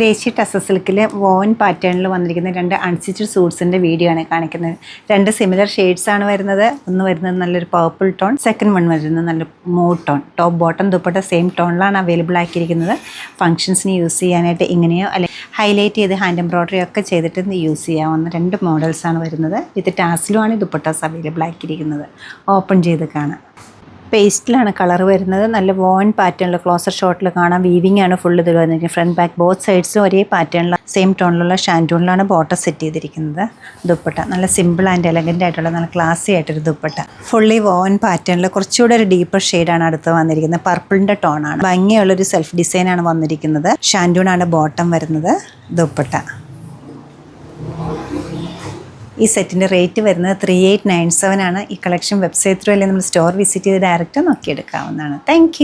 ദേശി tussar സിൽക്കിലെ woven പാറ്റേണിൽ വന്നിരിക്കുന്ന 2 unstitched സൂട്ട്സിൻ്റെ video ആണ് കാണിക്കുന്നത്. 2 സിമിലർ ഷെയ്ഡ്സ് ആണ് വരുന്നത്. ഒന്ന് വരുന്നത് നല്ലൊരു പർപ്പിൾ ടോൺ, സെക്കൻഡ് വൺ വരുന്നത് നല്ല mood tone. Top bottom dupatta same ടോണിലാണ് അവൈലബിൾ ആക്കിയിരിക്കുന്നത്. ഫംഗ്ഷൻസിന് യൂസ് ചെയ്യാനായിട്ട് ഇങ്ങനെയോ അല്ലെങ്കിൽ ഹൈലൈറ്റ് ചെയ്ത് ഹാൻഡ് എംബ്രോയ്ഡറി ഒക്കെ ചെയ്തിട്ട് യൂസ് ചെയ്യാവുന്ന 2 മോഡൽസാണ് വരുന്നത്. വിത്ത് ടാസിലുമാണ് ദുപ്പട്ടാസ് അവൈലബിൾ ആക്കിയിരിക്കുന്നത്. ഓപ്പൺ ചെയ്ത് കാണാം. പേസ്റ്റിലാണ് കളർ വരുന്നത്. നല്ല വോൺ പാറ്റേണിൽ ക്ലോസർ ഷോട്ടിൽ കാണാം. വീവിംഗ് ആണ് ഫുൾ ഇതിൽ വന്നിരിക്കുന്നത്. ഫ്രണ്ട് ബാക്ക് ബോത്ത് സൈഡ്സും ഒരേ പാറ്റേണിൽ സെയിം ടോണിലുള്ള ഷാൻറ്റൂണിലാണ് ബോട്ടം സെറ്റ് ചെയ്തിരിക്കുന്നത്. ദുപ്പട്ട നല്ല സിമ്പിൾ ആൻഡ് എലഗൻ്റ് ആയിട്ടുള്ള നല്ല ക്ലാസി ആയിട്ടൊരു ദുപ്പട്ട. ഫുള്ളി വോൺ പാറ്റേണിൽ കുറച്ചുകൂടെ ഒരു ഡീപ്പർ ഷെയ്ഡാണ് അടുത്ത് വന്നിരിക്കുന്നത്. പർപ്പിളിൻ്റെ ടോണാണ്. ഭംഗിയുള്ളൊരു സെൽഫ് ഡിസൈനാണ് വന്നിരിക്കുന്നത്. ഷാൻറ്റൂണാണ് ബോട്ടം വരുന്നത്. ദുപ്പട്ട. ഈ സെറ്റിൻ്റെ റേറ്റ് വരുന്നത് 3897 ആണ്. ഈ കളക്ഷൻ വെബ്സൈറ്റ് ത്രൂ അല്ലെങ്കിൽ നമ്മൾ സ്റ്റോർ വിസിറ്റ് ചെയ്ത് ഡയറക്റ്റ് നോക്കിയെടുക്കാവുന്നതാണ്. താങ്ക്